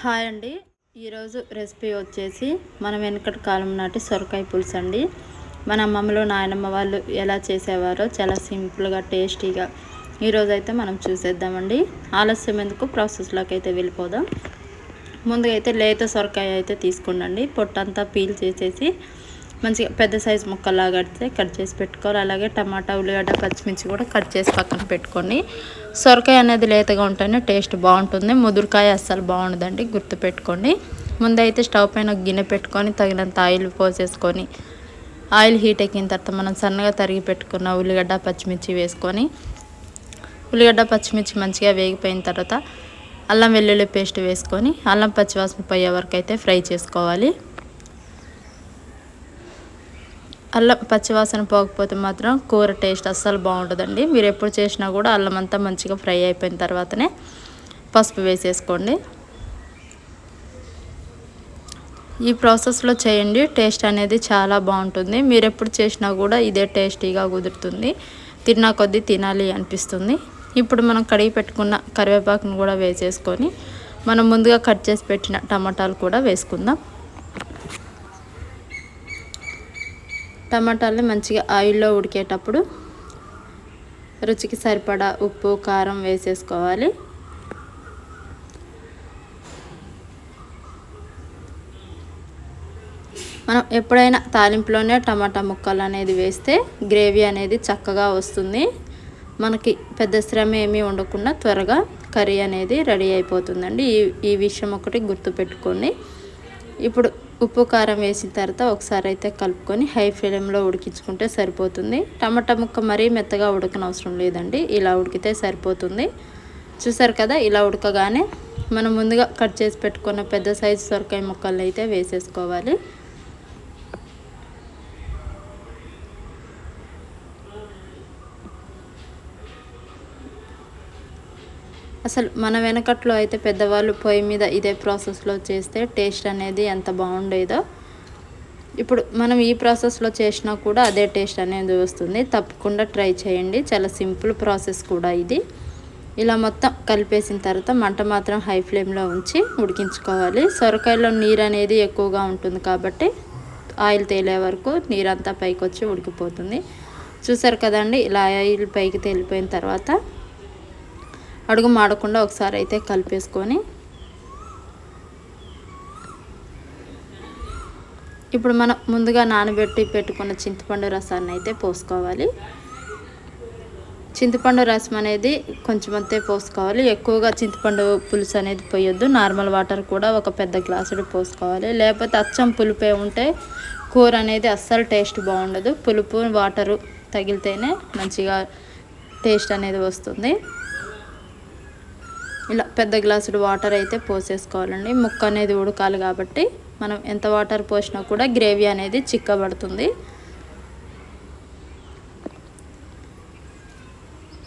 Hi అండి. ఈరోజు recipe వచ్చేసి మనం వెనకటి కాలం నాటి సొరకాయ పులుసు అండి. మన అమ్మమ్మలు నాయనమ్మ వాళ్ళు ఎలా చేసేవారో చాలా సింపుల్గా టేస్టీగా ఈరోజైతే మనం చూసేద్దామండి. ఆలస్యం ఎందుకు, ప్రాసెస్లోకి అయితే వెళ్ళిపోదాం. ముందుగా అయితే లేత సొరకాయ అయితే తీసుకోండి. పొట్టంతా పీల్ చేసేసి మంచిగా పెద్ద సైజు ముక్కలాగా కట్ చేసి పెట్టుకోవాలి. అలాగే టమాటా, ఉల్లిగడ్డ, పచ్చిమిర్చి కూడా కట్ చేసి పక్కన పెట్టుకోండి. సొరకాయ అనేది లేతగా ఉంటేనే టేస్ట్ బాగుంటుంది, ముదురుకాయ అస్సలు బాగుండదండి, గుర్తుపెట్టుకోండి. ముందైతే స్టవ్ పైన గిన్నె పెట్టుకొని తగినంత ఆయిల్ పోసేసుకొని ఆయిల్ హీట్ ఎక్కిన తర్వాత మనం సన్నగా తరిగి పెట్టుకున్న ఉల్లిగడ్డ, పచ్చిమిర్చి వేసుకొని ఉల్లిగడ్డ, పచ్చిమిర్చి మంచిగా వేగిపోయిన తర్వాత అల్లం వెల్లుల్లి పేస్ట్ వేసుకొని అల్లం పచ్చివాసన పోయే వరకు అయితే ఫ్రై చేసుకోవాలి. అల్లం పచ్చివాసన పోకపోతే మాత్రం కూర టేస్ట్ అస్సలు బాగుంటుందండి. మీరు ఎప్పుడు చేసినా కూడా అల్లం అంతా మంచిగా ఫ్రై అయిపోయిన తర్వాతనే పసుపు వేసేసుకోండి. ఈ ప్రాసెస్లో చేయండి, టేస్ట్ అనేది చాలా బాగుంటుంది. మీరు ఎప్పుడు చేసినా కూడా ఇదే టేస్టీగా కుదురుతుంది, తిన్నా కొద్దీ తినాలి అనిపిస్తుంది. ఇప్పుడు మనం కడిగి పెట్టుకున్న కరివేపాకును కూడా వేసేసుకొని మనం ముందుగా కట్ చేసి పెట్టిన టమాటాలు కూడా వేసుకుందాం. టమాటాలని మంచిగా ఆయిల్లో ఉడికేటప్పుడు రుచికి సరిపడా ఉప్పు, కారం వేసేసుకోవాలి. మనం ఎప్పుడైనా తాలింపులోనే టమాటా ముక్కలు అనేది వేస్తే గ్రేవీ అనేది చక్కగా వస్తుంది. మనకి పెద్ద శ్రమ ఏమీ ఉండకుండా త్వరగా కర్రీ అనేది రెడీ అయిపోతుందండి. ఈ విషయం ఒకటి గుర్తుపెట్టుకోండి. ఇప్పుడు ఉప్పు, కారం వేసిన తర్వాత ఒకసారి అయితే కలుపుకొని హై ఫ్లేమ్లో ఉడికించుకుంటే సరిపోతుంది. టమాటా ముక్క మరీ మెత్తగా ఉడకనవసరం లేదండి, ఇలా ఉడికితే సరిపోతుంది. చూసారు కదా, ఇలా ఉడకగానే మనం ముందుగా కట్ చేసి పెట్టుకున్న పెద్ద సైజు సొరకాయ ముక్కలను అయితే వేసేసుకోవాలి. అసలు మన వెనకట్లో అయితే పెద్దవాళ్ళు పొయ్యి మీద ఇదే ప్రాసెస్లో చేస్తే టేస్ట్ అనేది ఎంత బాగుండేదో, ఇప్పుడు మనం ఈ ప్రాసెస్లో చేసినా కూడా అదే టేస్ట్ అనేది వస్తుంది. తప్పకుండా ట్రై చేయండి, చాలా సింపుల్ ప్రాసెస్ కూడా ఇది. ఇలా మొత్తం కలిపేసిన తర్వాత మంట మాత్రం హై ఫ్లేమ్లో ఉంచి ఉడికించుకోవాలి. సొరకాయలో నీరు అనేది ఎక్కువగా ఉంటుంది కాబట్టి ఆయిల్ తేలే వరకు నీరంతా పైకి వచ్చి ఉడికిపోతుంది. చూసారు కదండి, ఇలా ఆయిల్ పైకి తేలిపోయిన తర్వాత అడుగు మాడకుండా ఒకసారి అయితే కలిపేసుకొని ఇప్పుడు మనం ముందుగా నానబెట్టి పెట్టుకున్న చింతపండు రసాన్ని అయితే పోసుకోవాలి. చింతపండు రసం అనేది కొంచెం అంతే పోసుకోవాలి, ఎక్కువగా చింతపండు పులుసు అనేది పోయొద్దు. నార్మల్ వాటర్ కూడా ఒక పెద్ద గ్లాసుడు పోసుకోవాలి, లేకపోతే అచ్చం పులుపే ఉంటే కూర అనేది అస్సలు టేస్ట్ బాగుండదు. పులుపు వాటరు తగిలితేనే మంచిగా టేస్ట్ అనేది వస్తుంది. ఇలా పెద్ద గ్లాసుడు వాటర్ అయితే పోసేసుకోవాలండి. ముక్క అనేది ఉడకాలి కాబట్టి మనం ఎంత వాటర్ పోసినా కూడా గ్రేవీ అనేది చిక్కబడుతుంది.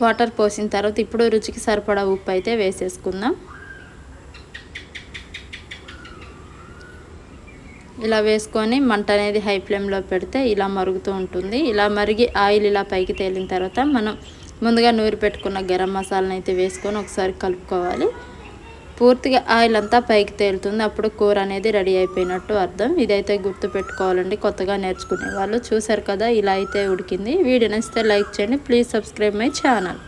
వాటర్ పోసిన తర్వాత ఇప్పుడు రుచికి సరిపడా ఉప్పు అయితే వేసేసుకుందాం. ఇలా వేసుకొని మంట అనేది హై ఫ్లేమ్లో పెడితే ఇలా మరుగుతూ ఉంటుంది. ఇలా మరిగి ఆయిల్ ఇలా పైకి తేలిన తర్వాత మనం ముందుగా నూరి పెట్టుకున్న గరం మసాలాను అయితే వేసుకొని ఒకసారి కలుపుకోవాలి. పూర్తిగా ఆయిల్ అంతా పైకి తేలుతుంది, అప్పుడు కూర అనేది రెడీ అయిపోయినట్టు అర్థం. ఇదైతే గుర్తు పెట్టుకోవాలండి కొత్తగా నేర్చుకునే వాళ్ళు. చూసారు కదా, ఇలా అయితే ఉడికింది. వీడియో నచ్చితే లైక్ చేయండి. Please subscribe my channel.